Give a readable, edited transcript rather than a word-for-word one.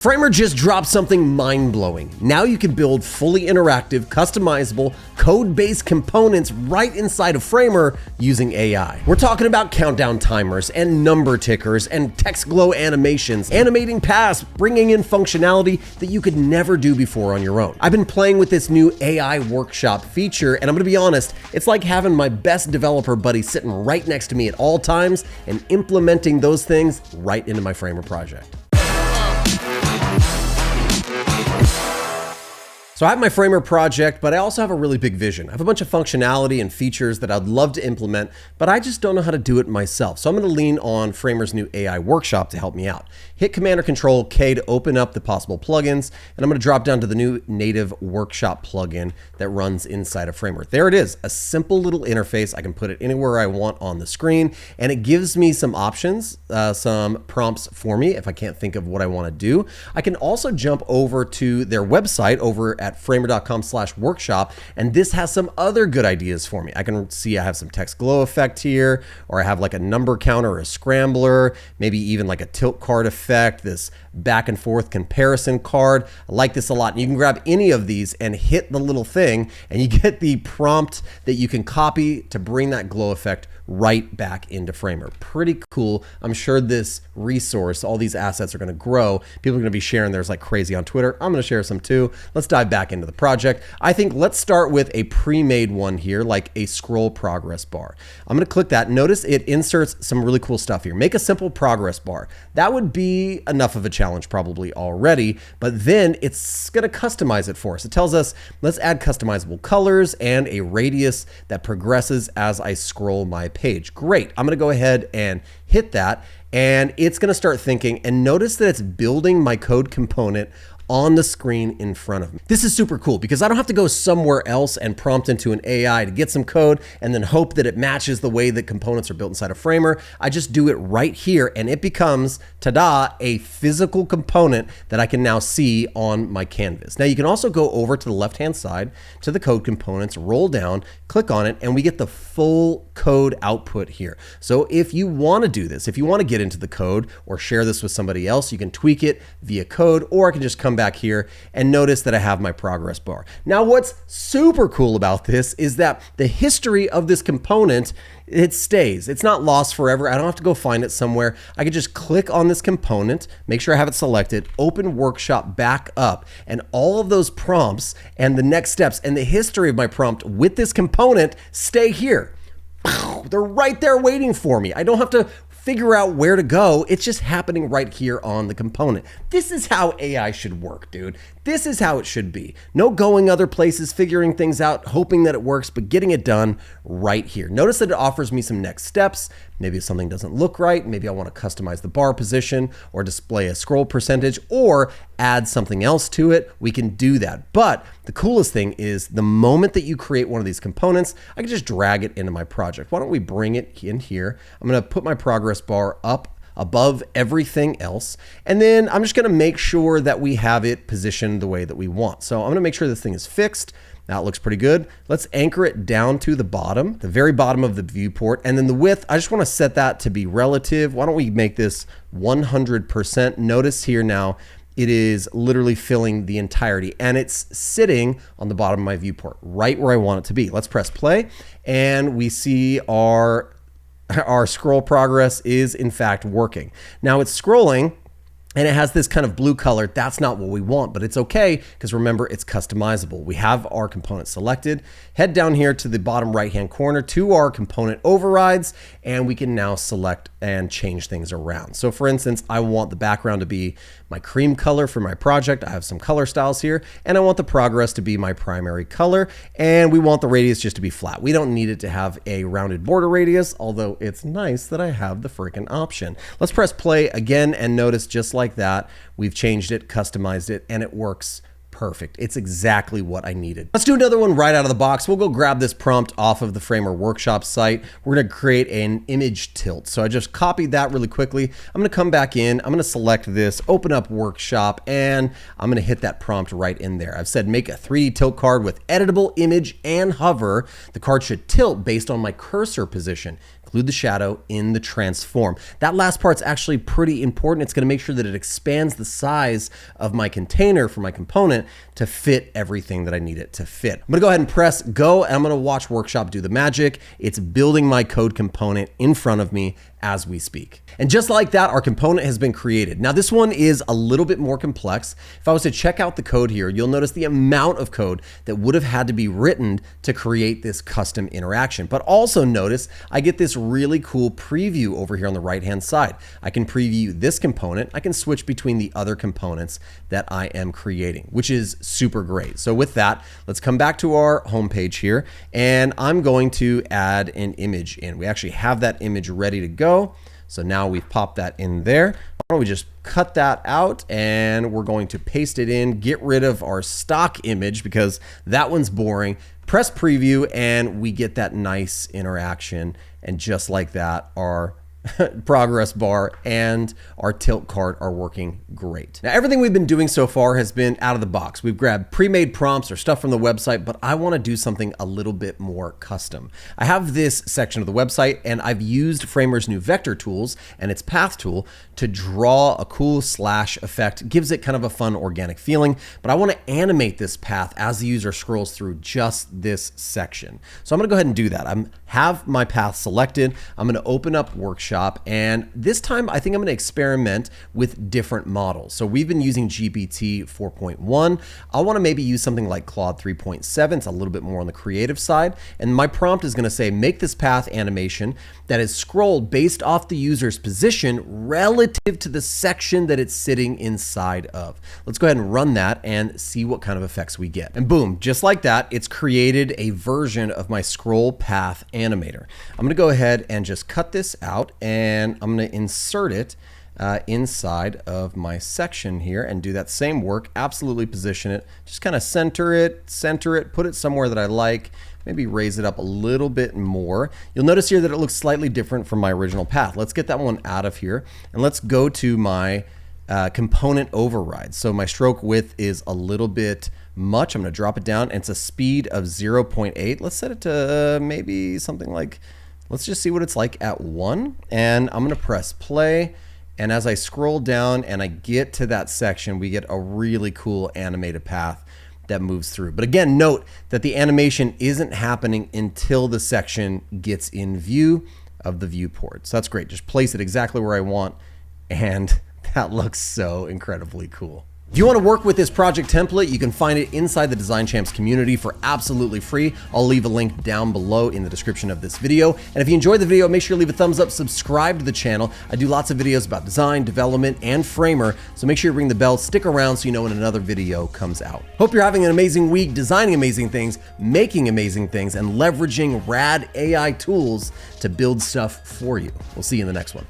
Framer just dropped something mind-blowing. Now you can build fully interactive, customizable, code-based components right inside of Framer using AI. We're talking about countdown timers and number tickers and text glow animations, animating paths, bringing in functionality that you could never do before on your own. I've been playing with this new AI workshop feature, and I'm gonna be honest, it's like having my best developer buddy sitting right next to me at all times and implementing those things right into my Framer project. So I have my Framer project, but I also have a really big vision. I have a bunch of functionality and features that I'd love to implement, but I just don't know how to do it myself. So I'm gonna lean on Framer's new AI workshop to help me out. Hit Command or Control K to open up the possible plugins, and I'm gonna drop down to the new native workshop plugin that runs inside of Framer. There it is, a simple little interface. I can put it anywhere I want on the screen, and it gives me some options, some prompts for me if I can't think of what I wanna do. I can also jump over to their website over at framer.com/workshop, and this has some other good ideas for me. I can see I have some text glow effect here, or I have like a number counter or a scrambler, maybe even like a tilt card effect, this back and forth comparison card. I like this a lot. And you can grab any of these and hit the little thing, and you get the prompt that you can copy to bring that glow effect right back into Framer. Pretty cool. I'm sure this resource, all these assets are gonna grow. People are gonna be sharing theirs like crazy on Twitter. I'm gonna share some too. Let's dive back into the project. I think let's start with a pre-made one here, like a scroll progress bar. I'm gonna click that. Notice it inserts some really cool stuff here. Make a simple progress bar. That would be enough of a challenge probably already, but then it's gonna customize it for us. It tells us, let's add customizable colors and a radius that progresses as I scroll my page. Great. I'm going to go ahead and hit that, and it's going to start thinking, and notice that it's building my code component on the screen in front of me. This is super cool because I don't have to go somewhere else and prompt into an AI to get some code and then hope that it matches the way that components are built inside of Framer. I just do it right here, and it becomes, ta-da, a physical component that I can now see on my canvas. Now you can also go over to the left-hand side to the code components, roll down, click on it, and we get the full code output here. So if you want to do this, if you want to get into the code or share this with somebody else, you can tweak it via code, or I can just come back here and notice that I have my progress bar. Now what's super cool about this is that the history of this component, it stays. It's not lost forever. I don't have to go find it somewhere. I can just click on this component, make sure I have it selected, open workshop back up, and all of those prompts and the next steps and the history of my prompt with this component stay here. They're right there waiting for me. I don't have to figure out where to go. It's just happening right here on the component. This is how AI should work, dude. This is how it should be. No going other places, figuring things out, hoping that it works, but getting it done right here. Notice that it offers me some next steps. Maybe if something doesn't look right, maybe I want to customize the bar position or display a scroll percentage or add something else to it. We can do that. But the coolest thing is the moment that you create one of these components, I can just drag it into my project. Why don't we bring it in here? I'm going to put my progress bar up above everything else. And then I'm just going to make sure that we have it positioned the way that we want. So I'm going to make sure this thing is fixed. That looks pretty good. Let's anchor it down to the bottom, the very bottom of the viewport. And then the width, I just want to set that to be relative. Why don't we make this 100%? Notice here now, it is literally filling the entirety, and it's sitting on the bottom of my viewport, right where I want it to be. Let's press play, and we see our scroll progress is in fact working. Now it's scrolling, and it has this kind of blue color. That's not what we want, but it's okay because remember, it's customizable. We have our component selected. Head down here to the bottom right-hand corner to our component overrides, and we can now select and change things around. So for instance, I want the background to be my cream color for my project. I have some color styles here, and I want the progress to be my primary color, and we want the radius just to be flat. We don't need it to have a rounded border radius, although it's nice that I have the freaking option. Let's press play again, and notice just like that, we've changed it, customized it, and it works perfect. It's exactly what I needed. Let's do another one right out of the box. We'll go grab this prompt off of the Framer workshop site. We're gonna create an image tilt. So I just copied that really quickly. I'm gonna come back in, I'm gonna select this, open up workshop, and I'm gonna hit that prompt right in there. I've said make a 3D tilt card with editable image and hover. The card should tilt based on my cursor position. include the shadow in the transform. That last part's actually pretty important. It's gonna make sure that it expands the size of my container for my component to fit everything that I need it to fit. I'm gonna go ahead and press go, and I'm gonna watch Workshop do the magic. It's building my code component in front of me as we speak. And just like that, our component has been created. Now this one is a little bit more complex. If I was to check out the code here, you'll notice the amount of code that would have had to be written to create this custom interaction. But also notice I get this really cool preview over here on the right-hand side. I can preview this component. I can switch between the other components that I am creating, which is super great. So with that, let's come back to our homepage here, and I'm going to add an image in. We actually have that image ready to go. So now we've popped that in there. Why don't we just cut that out, and we're going to paste it in, get rid of our stock image because that one's boring. Press preview, and we get that nice interaction. And just like that, our progress bar and our tilt cart are working great. Now, everything we've been doing so far has been out of the box. We've grabbed pre-made prompts or stuff from the website, but I want to do something a little bit more custom. I have this section of the website, and I've used Framer's new vector tools and its path tool to draw a cool slash effect. It gives it kind of a fun organic feeling, but I want to animate this path as the user scrolls through just this section. So I'm going to go ahead and do that. I have my path selected. I'm going to open up Workshop. And this time, I think I'm going to experiment with different models. So we've been using GPT 4.1. I want to maybe use something like Claude 3.7. It's a little bit more on the creative side. And my prompt is going to say, make this path animation that is scrolled based off the user's position relative to the section that it's sitting inside of. Let's go ahead and run that and see what kind of effects we get. And boom, just like that, it's created a version of my scroll path animator. I'm going to go ahead and just cut this out, and I'm going to insert it inside of my section here and do that same work. Absolutely position it, just kind of center it, put it somewhere that I like, maybe raise it up a little bit more. You'll notice here that it looks slightly different from my original path. Let's get that one out of here, and let's go to my component override. So my stroke width is a little bit much. I'm going to drop it down, and it's a speed of 0.8. Let's set it to maybe something like, let's just see what it's like at 1. And I'm going to press play. And as I scroll down and I get to that section, we get a really cool animated path that moves through. But again, note that the animation isn't happening until the section gets in view of the viewport. So that's great. Just place it exactly where I want, and that looks so incredibly cool. If you want to work with this project template, you can find it inside the DesignChamps community for absolutely free. I'll leave a link down below in the description of this video. And if you enjoyed the video, make sure to leave a thumbs up, subscribe to the channel. I do lots of videos about design, development, and Framer, so make sure you ring the bell, stick around so you know when another video comes out. Hope you're having an amazing week designing amazing things, making amazing things, and leveraging rad AI tools to build stuff for you. We'll see you in the next one.